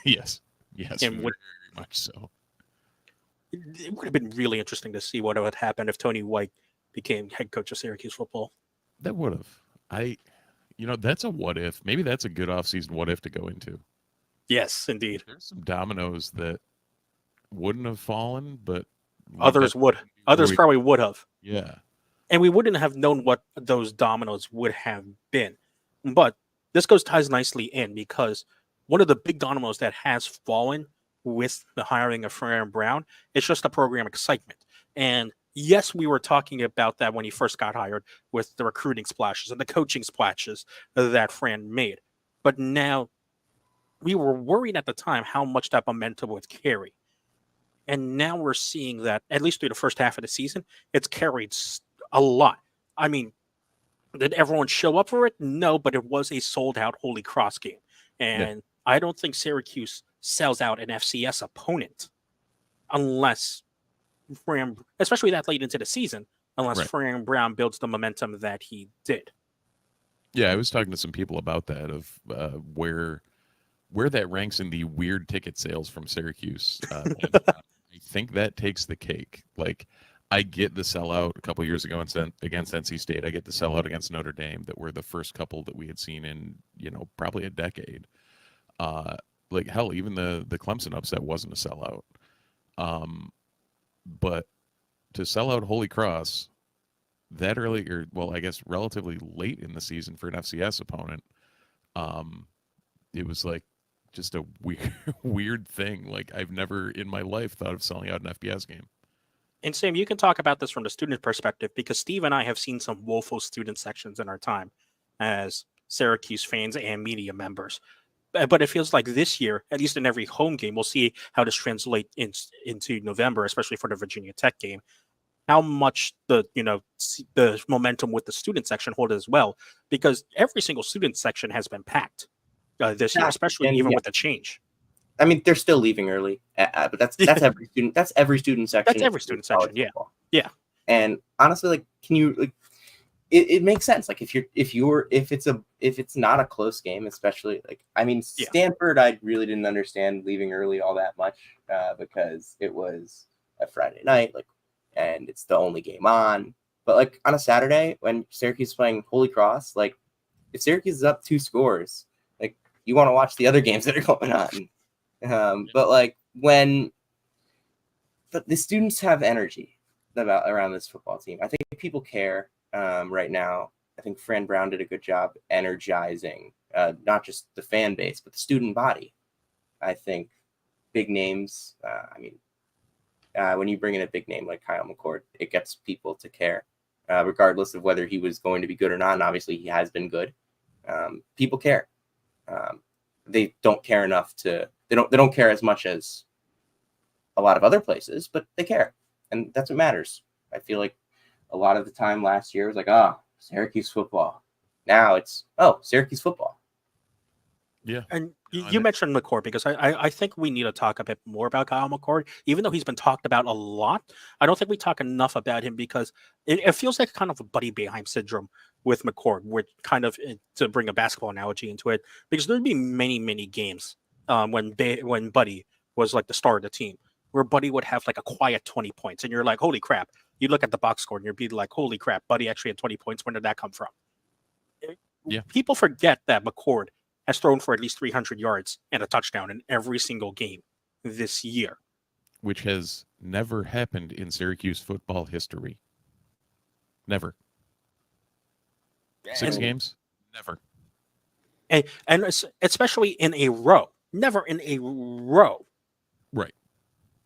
Yes,
and
very much so.
It would have been really interesting to see what would happen if Tony White became head coach of Syracuse football.
That would have. That's a what if. Maybe that's a good offseason what if to go into.
Yes, indeed.
There's some dominoes that wouldn't have fallen, but
others would. Others probably would have.
Yeah.
And we wouldn't have known what those dominoes would have been. But this ties nicely in, because one of the big dominoes that has fallen with the hiring of Fran Brown is just the program excitement. And yes, we were talking about that when he first got hired, with the recruiting splashes and the coaching splashes that Fran made. But now we were worried at the time how much that momentum would carry. And now we're seeing that, at least through the first half of the season, it's carried a lot. I mean, did everyone show up for it? No, but it was a sold-out Holy Cross game. And I don't think Syracuse sells out an FCS opponent unless, especially that late into the season, unless
Right.
Fran Brown builds the momentum that he did.
Yeah, I was talking to some people about that of where that ranks in the weird ticket sales from Syracuse. And I think that takes the cake. Like, I get the sellout a couple years ago against NC State. I get the sellout against Notre Dame that were the first couple that we had seen in, probably a decade. Like, hell, even the Clemson upset wasn't a sellout. But to sell out Holy Cross that early, or well, I guess relatively late in the season for an FCS opponent, it was like just a weird, weird thing. Like, I've never in my life thought of selling out an FBS game.
And Sam, you can talk about this from the student perspective because Steve and I have seen some woeful student sections in our time as Syracuse fans and media members. But it feels like this year, at least in every home game, we'll see how this translates into November, especially for the Virginia Tech game. How much the momentum with the student section hold as well, because every single student section has been packed this year, especially even with the change.
I mean, they're still leaving early, but that's every student. That's every student section.
That's every student section. Yeah, yeah.
And honestly, like, can you like? It makes sense. Like, if it's not a close game, especially like, I mean, Stanford, I really didn't understand leaving early all that much because it was a Friday night, like, and it's the only game on. But like on a Saturday when Syracuse is playing Holy Cross, like if Syracuse is up 2 scores, like you want to watch the other games that are going on. But like but the students have energy around this football team. I think people care. Right now, I think Fran Brown did a good job energizing not just the fan base, but the student body. I think big names, when you bring in a big name like Kyle McCord, it gets people to care, regardless of whether he was going to be good or not. And obviously he has been good. People care. They don't care enough they don't care as much as a lot of other places, but they care. And that's what matters. I feel like a lot of the time last year was like, Syracuse football. Now it's, Syracuse football.
Yeah. And you mentioned McCord because I think we need to talk a bit more about Kyle McCord. Even though he's been talked about a lot, I don't think we talk enough about him because it feels like kind of a Buddy Boeheim syndrome with McCord, which kind of, to bring a basketball analogy into it, because there'd be many, many games when Buddy was like the star of the team, where Buddy would have like a quiet 20 points. And you're like, holy crap. You look at the box score and you'd be like, holy crap, Buddy actually had 20 points. When did that come from?
Yeah.
People forget that McCord has thrown for at least 300 yards and a touchdown in every single game this year.
Which has never happened in Syracuse football history. Never. 6 games? Never.
And especially in a row. Never in a row.
Right.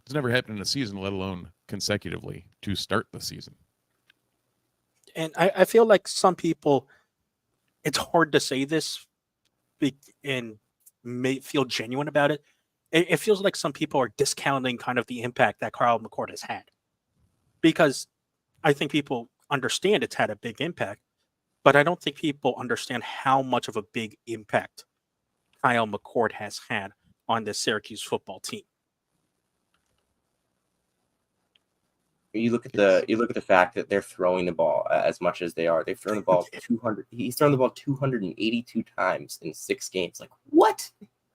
It's never happened in a season, let alone consecutively to start the season.
And I feel like some people, it's hard to say this and may feel genuine about it. It feels like some people are discounting kind of the impact that Kyle McCord has had. Because I think people understand it's had a big impact, but I don't think people understand how much of a big impact Kyle McCord has had on the Syracuse football team.
You look at the fact that they're throwing the ball as much as they are. They've thrown the ball 200. He's thrown the ball 282 times in 6 games. Like, what?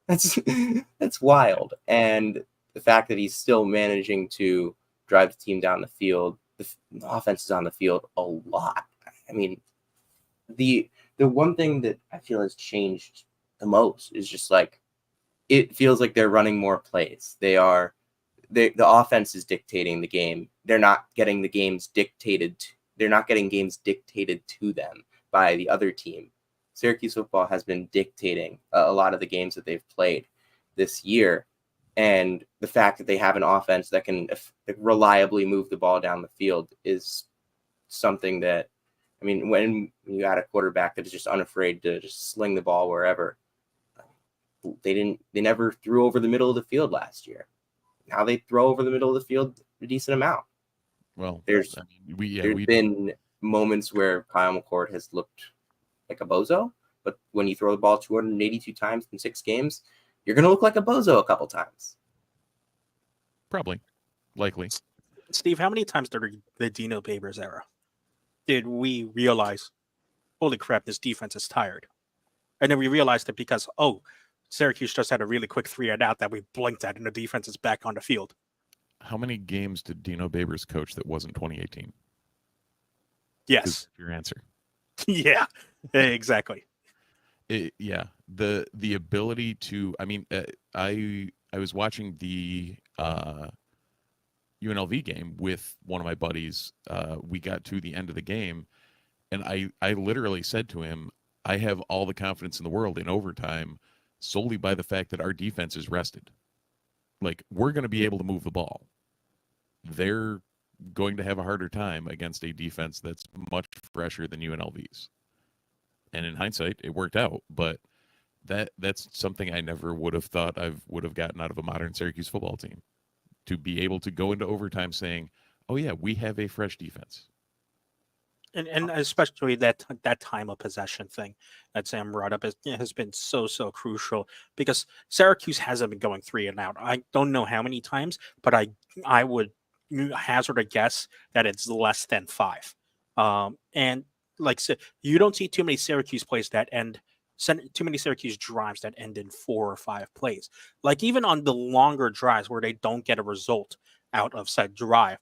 That's wild. And the fact that he's still managing to drive the team down the field, the offense is on the field a lot. I mean, the one thing that I feel has changed the most is just like it feels like they're running more plays. The offense is dictating the game. They're not getting the games dictated. They're not getting games dictated to them by the other team. Syracuse football has been dictating a lot of the games that they've played this year. And the fact that they have an offense that can reliably move the ball down the field is something that, I mean, when you add a quarterback that is just unafraid to just sling the ball wherever, they never threw over the middle of the field last year. Now they throw over the middle of the field a decent amount.
Well,
there's been moments where Kyle McCord has looked like a bozo, but when you throw the ball 282 times in 6 games, you're going to look like a bozo a couple times.
Probably. Likely.
Steve, how many times during the Dino Babers era did we realize, holy crap, this defense is tired. And then we realized it because, Syracuse just had a really quick 3-and-out that we blinked at, and the defense is back on the field.
How many games did Dino Babers coach that wasn't 2018?
Yes.
Your answer.
Yeah, exactly.
The ability to, I mean, I was watching the UNLV game with one of my buddies. We got to the end of the game, and I literally said to him, I have all the confidence in the world in overtime solely by the fact that our defense is rested. Like, we're going to be able to move the ball. They're going to have a harder time against a defense that's much fresher than UNLV's. And in hindsight, it worked out, but that's something I never would have thought I would have gotten out of a modern Syracuse football team. To be able to go into overtime saying, oh yeah, we have a fresh defense.
And especially that time of possession thing that Sam brought up has been so crucial, because Syracuse hasn't been going 3-and-out. I don't know how many times, but I would hazard a guess that it's less than 5. And like I said, you don't see too many Syracuse plays that end, too many Syracuse drives that end in 4 or 5 plays. Like, even on the longer drives where they don't get a result out of said drive,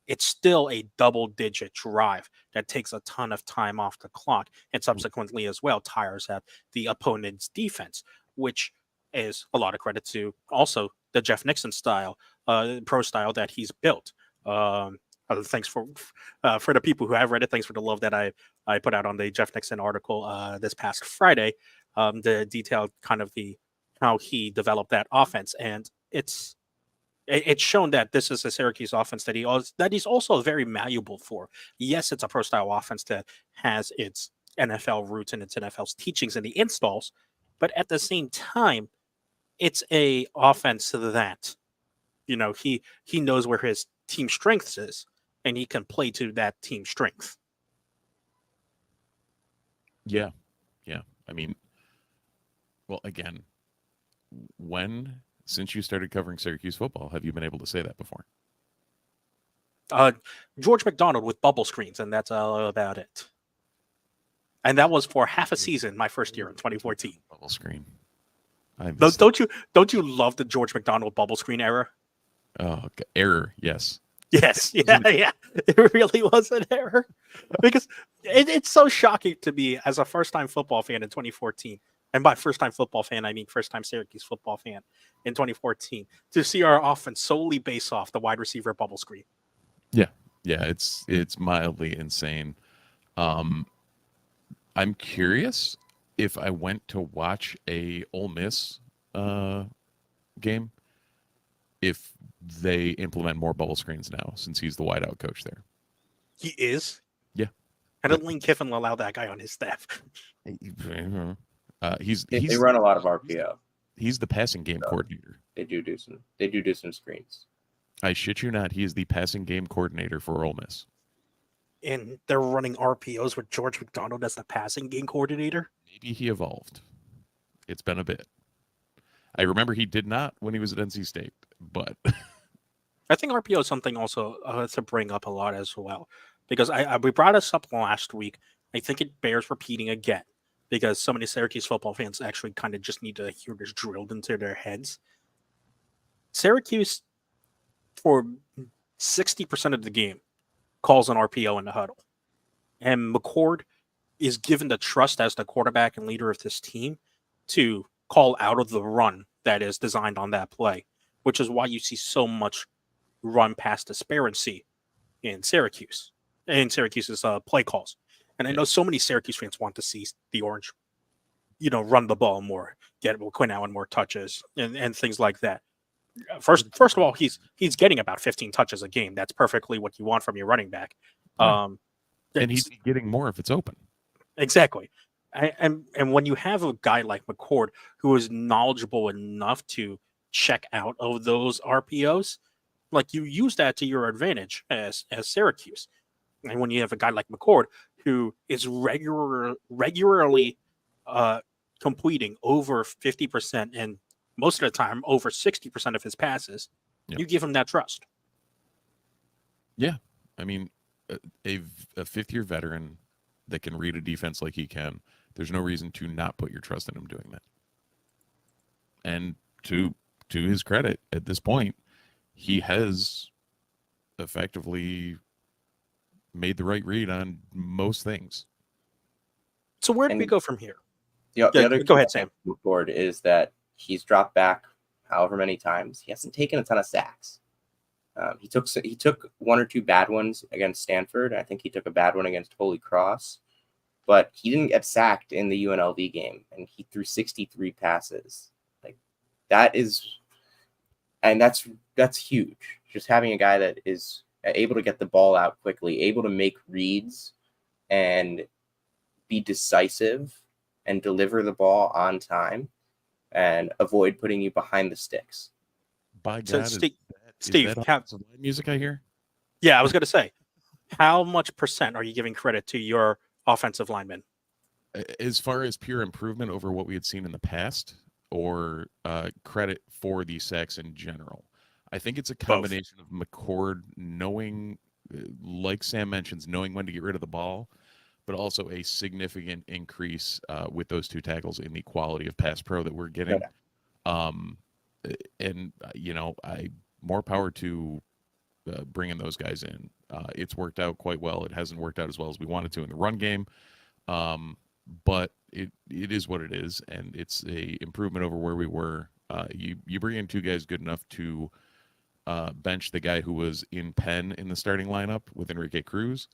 it's still a double-digit drive that takes a ton of time off the clock, and subsequently as well tires out the opponent's defense, which is a lot of credit to also the Jeff Nixon style, pro style that he's built. Thanks for the people who have read it. Thanks for the love that I put out on the Jeff Nixon article this past Friday. The detailed kind of how he developed that offense, and it's shown that this is a Syracuse offense that he's also very malleable for. Yes, it's a pro style offense that has its NFL roots and its NFL's teachings and the installs, but at the same time, it's a offense that, he knows where his team strengths is, and he can play to that team strength.
Yeah. I mean, well, again, since you started covering Syracuse football, have you been able to say that before?
George McDonald with bubble screens, and that's all about it. And that was for half a season, my first year in 2014.
Bubble screen.
Don't you love the George McDonald bubble screen era?
Oh, error. Yes.
Yes. Yeah. It really was an error, because it's so shocking to me as a first-time football fan in 2014. And by first-time football fan, I mean first-time Syracuse football fan in 2014, to see our offense solely based off the wide receiver bubble screen.
Yeah, it's mildly insane. I'm curious if I went to watch a Ole Miss game, if they implement more bubble screens now, since he's the wideout coach there.
He is?
Yeah.
How did Lane Kiffin allow that guy on his staff?
They run a lot of RPO.
He's the passing game coordinator.
They do some screens.
I shit you not. He is the passing game coordinator for Ole Miss.
And they're running RPOs with George McDonald as the passing game coordinator?
Maybe he evolved. It's been a bit. I remember he did not when he was at NC State, but
I think RPO is something also to bring up a lot as well, because we brought us up last week. I think it bears repeating again, because so many Syracuse football fans actually kind of just need to hear this drilled into their heads. Syracuse, for 60% of the game, calls an RPO in the huddle. And McCord is given the trust as the quarterback and leader of this team to call out of the run that is designed on that play, which is why you see so much run past disparity in Syracuse's play calls. And I know so many Syracuse fans want to see the Orange, run the ball more, get Quinn Allen more touches and things like that. First of all, he's getting about 15 touches a game. That's perfectly what you want from your running back.
And he's getting more if it's open.
Exactly. And when you have a guy like McCord who is knowledgeable enough to check out of those RPOs, like, you use that to your advantage as Syracuse. And when you have a guy like McCord who is regularly completing over 50% and most of the time over 60% of his passes, you give him that trust.
Yeah. I mean, a fifth-year veteran that can read a defense like he can, there's no reason to not put your trust in him doing that. And to his credit, at this point, he has effectively made the right read on most things.
So where do we go from here?
The other
go ahead, Sam.
Report is that he's dropped back however many times. He hasn't taken a ton of sacks. He took one or two bad ones against Stanford. I think he took a bad one against Holy Cross, but he didn't get sacked in the UNLV game, and he threw 63 passes. Like that's huge. Just having a guy that is able to get the ball out quickly, able to make reads, and be decisive and deliver the ball on time, and avoid putting you behind the sticks.
By God,
So Steve,
some music I hear?
Yeah, I was going to say, how much percent are you giving credit to your offensive linemen?
As far as pure improvement over what we had seen in the past, or credit for the sacks in general? I think it's a combination of McCord knowing, like Sam mentions, knowing when to get rid of the ball, but also a significant increase with those two tackles in the quality of pass pro that we're getting. And, more power to bringing those guys in. It's worked out quite well. It hasn't worked out as well as we wanted to in the run game. But it is what it is, and it's a improvement over where we were. You bring in two guys good enough to bench the guy who was in Penn in the starting lineup with Enrique Cruz.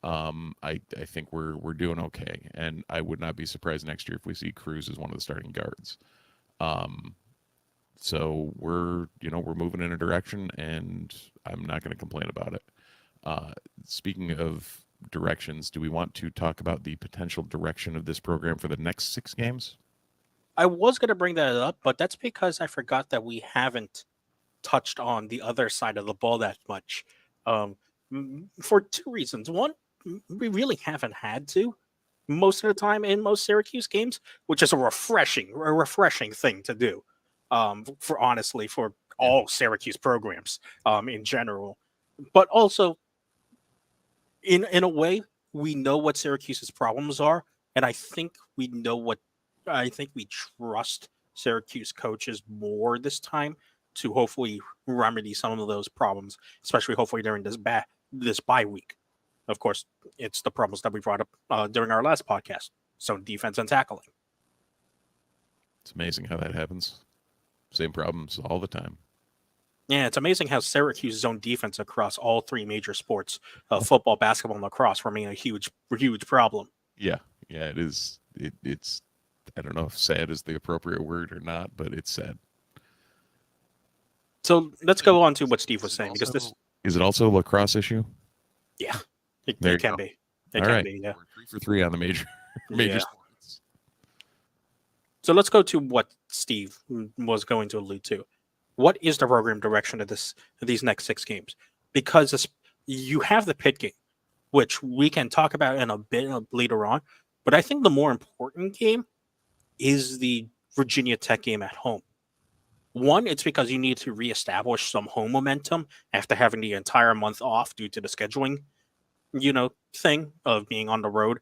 I think we're doing okay, and I would not be surprised next year if we see Cruz as one of the starting guards. So we're moving in a direction, and I'm not going to complain about it. Speaking of directions, do we want to talk about the potential direction of this program for the next 6 games?
I was going to bring that up, but that's because I forgot that we haven't touched on the other side of the ball that much. For 2 reasons. One, we really haven't had to most of the time in most Syracuse games, which is a refreshing thing to do. For all Syracuse programs in general, but also in a way, we know what Syracuse's problems are, and I think we trust Syracuse coaches more this time to hopefully remedy some of those problems, especially hopefully during this bye week. Of course, it's the problems that we brought up during our last podcast, so defense and tackling.
It's amazing how that happens. Same problems all the time.
Yeah, it's amazing how Syracuse's zone defense across all 3 major sports, football, basketball, and lacrosse, remain a huge problem.
Yeah, it is. It's, I don't know if sad is the appropriate word or not, but it's sad.
So let's go on to what Steve was saying, because this
is it also a lacrosse issue?
Yeah, it can be.
All right, we're 3 for 3 on the major sports.
So let's go to what Steve was going to allude to. What is the program direction of these next 6 games? Because you have the Pitt game, which we can talk about in a bit later on, but I think the more important game is the Virginia Tech game at home. One, it's because you need to reestablish some home momentum after having the entire month off due to the scheduling, thing of being on the road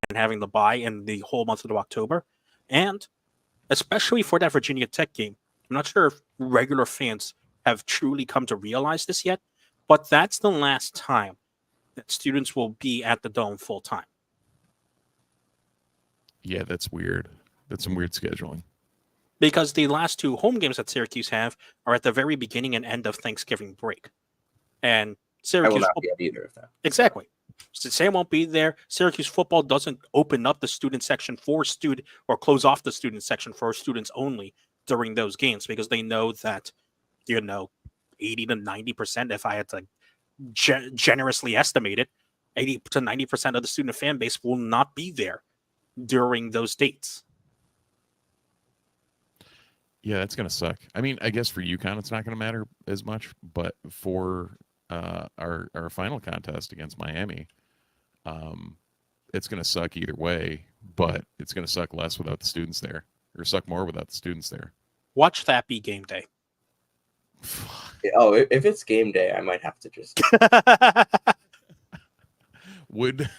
and having the bye in the whole month of October. And especially for that Virginia Tech game, I'm not sure if regular fans have truly come to realize this yet, but that's the last time that students will be at the Dome full time.
Yeah, that's weird. That's some weird scheduling.
Because the last 2 home games that Syracuse have are at the very beginning and end of Thanksgiving break. And Syracuse
I will not be at either of them.
Exactly. So Sam won't be there. Syracuse football doesn't open up the student section or close off the student section for students only during those games, because they know that, 80 to 90%, if I had to generously estimate it, 80 to 90% of the student fan base will not be there during those dates.
Yeah, that's going to suck. I mean, I guess for UConn, it's not going to matter as much, but for our final contest against Miami, it's going to suck either way, but it's going to suck less without the students there, or suck more without the students there.
Watch that be game day.
Oh, if it's game day, I might have to just
would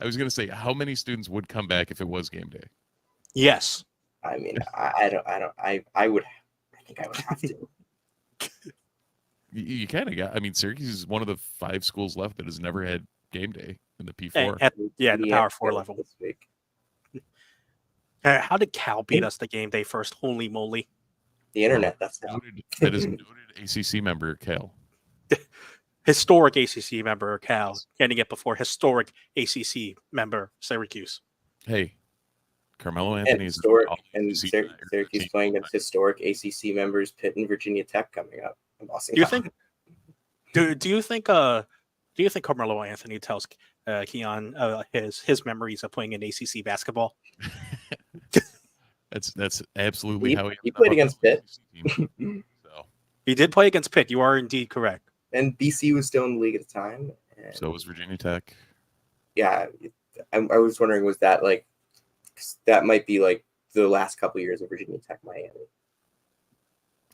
I was going to say, how many students would come back if it was game day?
Yes.
I mean, I think I would have to.
You kind of got. I mean, Syracuse is one of the 5 schools left that has never had game day in the P4.
At the Power 4 level.
This week.
How did Cal beat us the game day first? Holy moly.
The internet, that's how.
That is a noted ACC member, Cal.
Historic ACC member Cal getting it before historic ACC member Syracuse.
Hey, Carmelo Anthony is
Historic, and Syracuse playing against historic ACC members Pitt and Virginia Tech coming up. In Boston
Do you
College.
think? Do you think Carmelo Anthony tells Keon his memories of playing in ACC basketball?
That's absolutely how
he played against Pitt.
So
He did play against Pitt. You are indeed correct.
And BC was still in the league at the time. And
so was Virginia Tech.
yeah, I was wondering, was that like, 'cause that might be like the last couple years of Virginia Tech, Miami.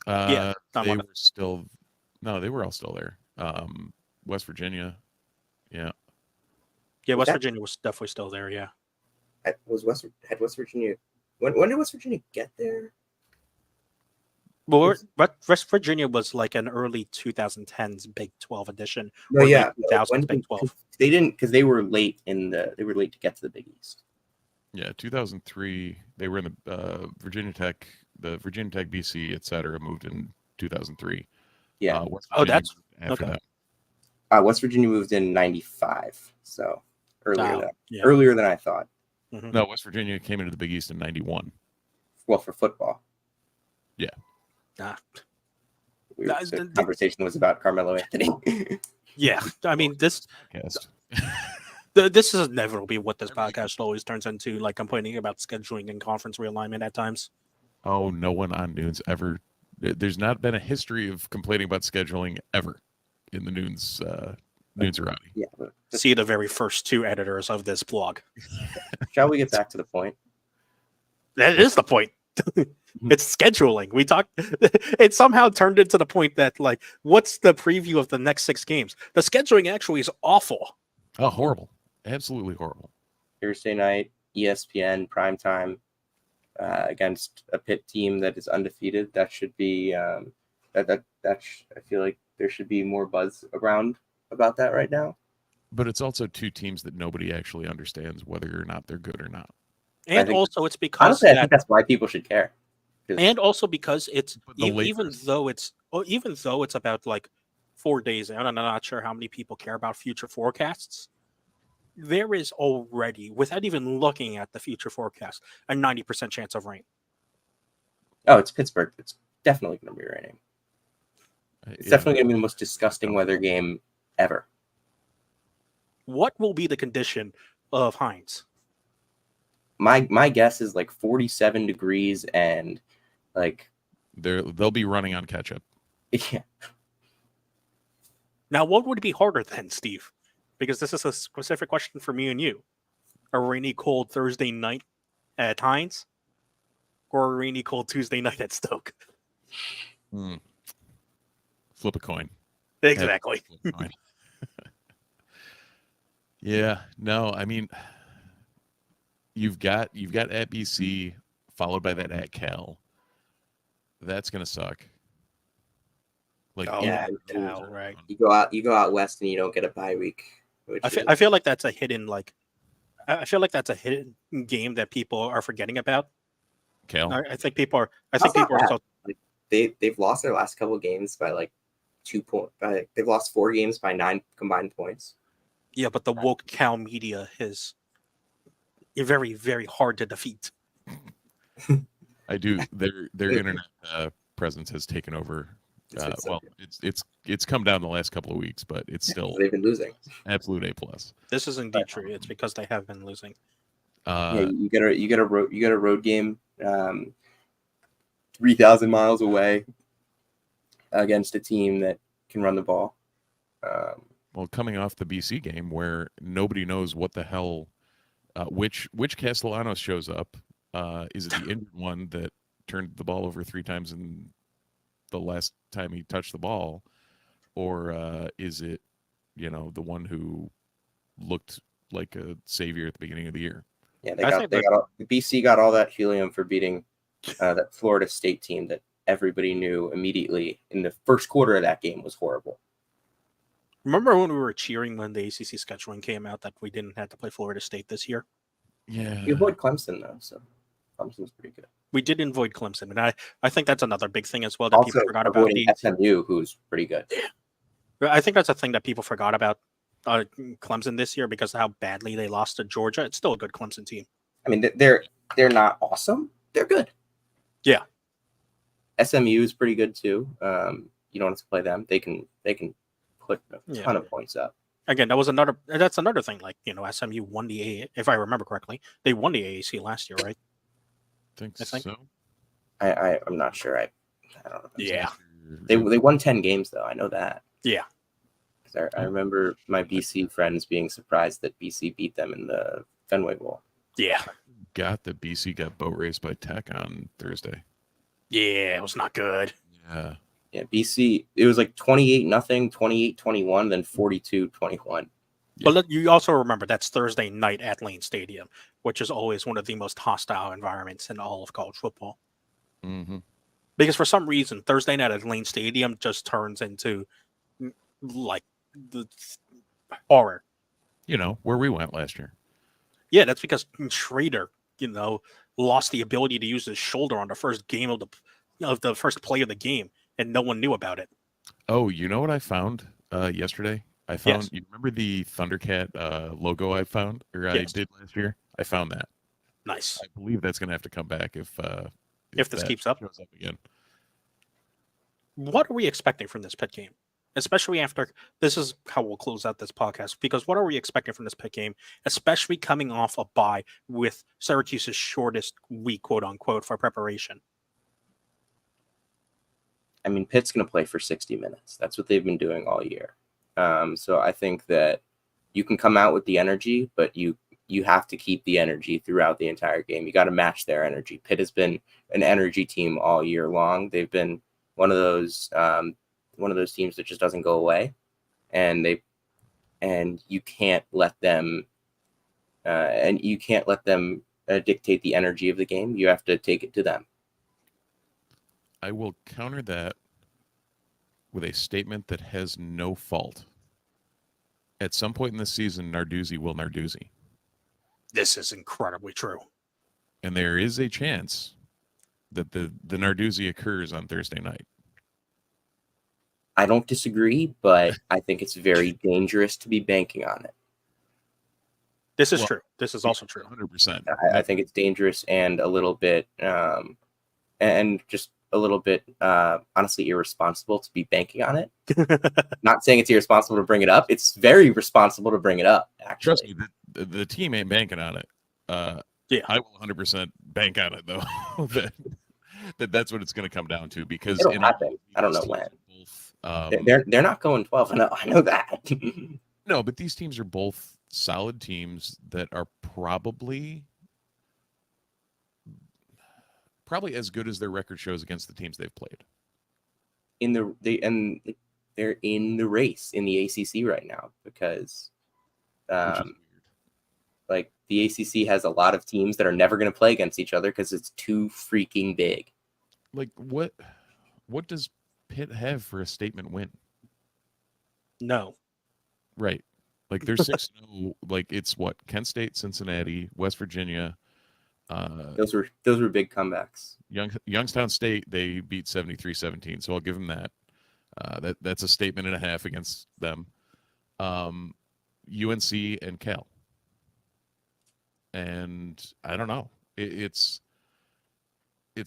Yeah,
they were still. No, they were all still there. West Virginia. Yeah.
Yeah, West Virginia was definitely still there. Yeah.
Had West Virginia? When did West Virginia get there?
Well, West Virginia was like an early 2010s Big 12 edition.
No,
or
yeah,
late 2000s Big 12.
They didn't, because they were late to get to the Big East.
Yeah, 2003. They were in the Virginia Tech, BC, etc. Moved in 2003.
Yeah.
West Virginia
That's
after
okay.
that.
West Virginia moved in '95, so earlier than I thought.
Mhm.
No, West Virginia came into the Big East in '91.
Well, for football.
Ah,
The conversation was about Carmelo Anthony.
yeah, I mean this
Podcast.
this is inevitably what this podcast always turns into, like complaining about scheduling and conference realignment at times.
Oh, no one on Noons ever. There's not been a history of complaining about scheduling ever in the Noons Rowdy.
Yeah. But
See the very first 2 editors of this blog.
shall we get back to the point?
That is the point. It's scheduling. We talked. It somehow turned into the point that, like, what's the preview of the next 6 games? The scheduling actually is awful.
Oh, horrible! Absolutely horrible.
Thursday night, ESPN primetime against a Pitt team that is undefeated. That should be I feel like there should be more buzz around about that right now.
But it's also 2 teams that nobody actually understands whether or not they're good or not.
And
think-
also, it's because
Honestly, I think that's why people should care.
and also because it's
But the
even
Lakers-
though it's about like 4 days, and I'm not sure how many people care about future forecasts. There is already, without even looking at the future forecast, a 90% chance of rain.
Oh, it's Pittsburgh. It's definitely going to be raining. It's
Yeah.
definitely going to be the most disgusting weather game ever.
What will be the condition of Heinz?
My guess is like 47 degrees and like
They'll be running on ketchup.
yeah.
Now, what would be harder then, Steve? Because this is a specific question for me and you. A rainy, cold Thursday night at Heinz, or a rainy, cold Tuesday night at Stoke?
Flip a coin.
Exactly.
Flip a coin. Yeah. No, I mean, you've got at BC followed by that at Cal. That's gonna suck. Like,
Oh,
yeah,
Cal, right.
You go out west and you don't get a bye week. Which
I feel like that's a hidden game that people are forgetting about.
Cal.
I think people are. I think people are. So,
they've lost their last couple of games by like 2 points. They've lost 4 games by 9 combined points.
yeah, but the woke Cal media is very, very hard to defeat.
I do. Their internet presence has taken over. It's come down the last couple of weeks, but it's still
They've been losing.
absolute A+.
This is indeed true. It's because they have been losing.
You get a road game 3,000 miles away against a team that can run the ball.
Well, coming off the BC game where nobody knows what the hell, which Castellanos shows up. Is it the injured one that turned the ball over 3 times in the last time he touched the ball, or is it, the one who looked like a savior at the beginning of the year.
Yeah, BC got all that helium for beating that Florida State team that everybody knew immediately in the first quarter of that game was horrible.
Remember when we were cheering when the ACC scheduling came out that we didn't have to play Florida State this year?
Yeah.
You avoid Clemson, though, so Clemson's pretty good.
We did avoid Clemson, and I think that's another big thing as well that
Also,
people forgot about.
avoiding SMU, who's pretty good.
I think that's a thing that people forgot about Clemson this year because of how badly they lost to Georgia. It's still a good Clemson team.
I mean, they're not awesome. They're good.
Yeah.
SMU is pretty good too. You don't have to play them. They can put a ton of points up.
Again, that's another thing. Like, SMU won the if I remember correctly, they won the AAC last year, right?
I think so.
I'm not sure. I don't know.
Yeah.
They won 10 games though. I know that.
Yeah.
I remember my BC friends being surprised that BC beat them in the Fenway Bowl.
Yeah.
BC got boat raced by Tech on Thursday.
Yeah, it was not good.
Yeah.
Yeah, BC, it was like 28-0, 28-21, then 42-21.
Yeah. But you also remember that's Thursday night at Lane Stadium, which is always one of the most hostile environments in all of college football.
Mm-hmm.
Because for some reason, Thursday night at Lane Stadium just turns into like the horror.
Where we went last year.
Yeah, that's because Schrader, lost the ability to use his shoulder on the first game of the first play of the game, and no one knew about it.
Oh, you know what I found yesterday? I found, You remember the Thundercat logo I found, or I did last year? I found that.
Nice.
I believe that's going to have to come back if
this keeps up.
Shows up again.
What are we expecting from this Pitt game? Especially after, this is how we'll close out this podcast, because what are we expecting from this Pitt game, especially coming off a bye with Syracuse's shortest week, quote unquote, for preparation?
I mean, Pitt's going to play for 60 minutes. That's what they've been doing all year. So I think that you can come out with the energy, but you have to keep the energy throughout the entire game. You got to match their energy. Pitt has been an energy team all year long. They've been one of those teams that just doesn't go away, and you can't let them dictate the energy of the game. You have to take it to them.
I will counter that with a statement that has no fault. At some point in the season, Narduzzi will Narduzzi.
This is incredibly true.
And there is a chance that the Narduzzi occurs on Thursday night.
I don't disagree, but I think it's very dangerous to be banking on it.
This is true. This is also true.
100%.
I think it's dangerous and a little bit, honestly irresponsible to be banking on it. Not saying it's irresponsible to bring it up. It's very responsible to bring it up, actually.
Trust me, the team ain't banking on it. I will 100% bank on it, though. that's what it's going to come down to, because
it'll happen. I don't know when. They're not going 12-0. I know that.
No, but these teams are both solid teams that are probably as good as their record shows against the teams they've played.
They're in the race in the ACC right now, because like the ACC has a lot of teams that are never going to play against each other because it's too freaking big.
Like what does Pitt have for a statement win?
No.
Right. Like they're 6-0. Like it's what? Kent State, Cincinnati, West Virginia.
Those were big comebacks.
Youngstown State, they beat 73-17, so I'll give them that. That's a statement and a half against them. UNC and Cal. And I don't know. It's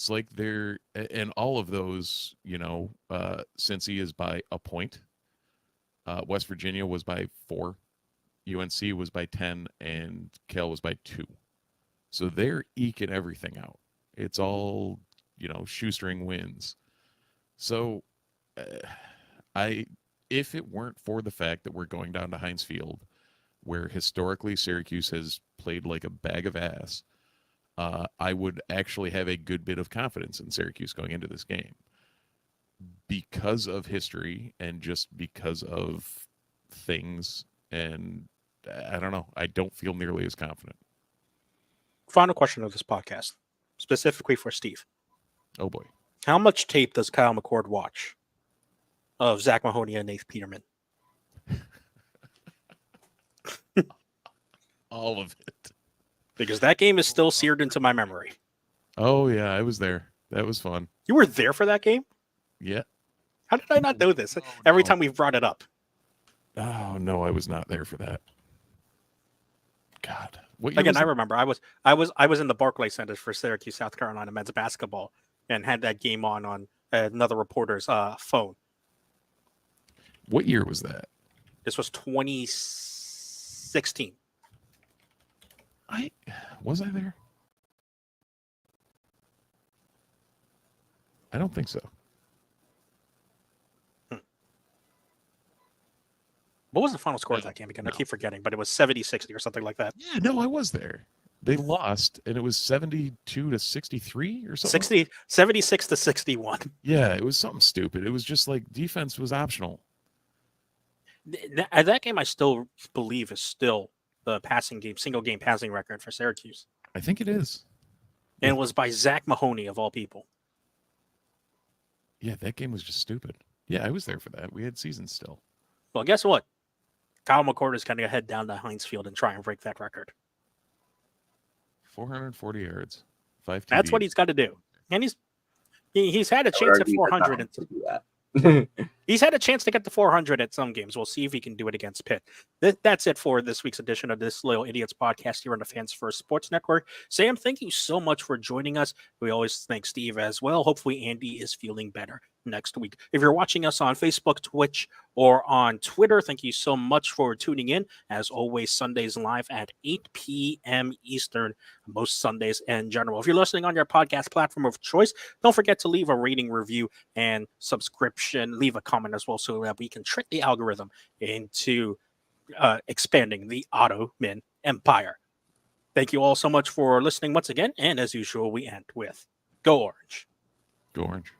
like they're, and all of those, Cincy is by a point. West Virginia was by 4. UNC was by 10, and Cal was by 2. So they're eking everything out. It's all, shoestring wins. So if it weren't for the fact that we're going down to Heinz Field, where historically Syracuse has played like a bag of ass, I would actually have a good bit of confidence in Syracuse going into this game. Because of history and just because of things and I don't know. I don't feel nearly as confident.
Final question of this podcast, specifically for Steve.
Oh boy.
How much tape does Kyle McCord watch of Zach Mahoney and Nate Peterman?
All of it.
Because that game is still seared into my memory.
Oh yeah, I was there. That was fun.
You were there for that game?
Yeah.
How did I not know this? Every time we've brought it up.
Oh no, I was not there for that. God. What year
Again,
was
I
it?
remember I was in the Barclays Center for Syracuse, South Carolina men's basketball, and had that game on another reporter's phone.
What year was that?
This was 2016.
Was I there? I don't think so.
What was the final score of
No,
that game again?
no.
I keep forgetting, but it was 70-60 or something like that.
Yeah, no, I was there. They lost, and it was 72-63 or something.
76-61.
Yeah, it was something stupid. It was just like defense was optional.
That game, I still believe, is still the single game passing record for Syracuse.
I think it is.
And it was by Zach Mahoney, of all people.
Yeah, that game was just stupid. Yeah, I was there for that. We had seasons still.
Well, guess what? Kyle McCord is going to head down to Heinz Field and try and break that record.
440 yards. 5 TDs.
That's what he's got to do. And he's had a chance at 400. He's had a chance to get to 400 at some games. We'll see if he can do it against Pitt. That's it for this week's edition of Disloyal Idiots Podcast here on the Fans First Sports Network. Sam, thank you so much for joining us. We always thank Steve as well. Hopefully Andy is feeling better next week. If you're watching us on Facebook, Twitch, or on Twitter, thank you so much for tuning in. As always, Sundays live at 8 p.m. Eastern, most Sundays in general. If you're listening on your podcast platform of choice, don't forget to leave a rating, review, and subscription. Leave a comment as well so that we can trick the algorithm into expanding the Ottoman Empire. Thank you all so much for listening once again. And as usual, we end with Go Orange.
Go Orange.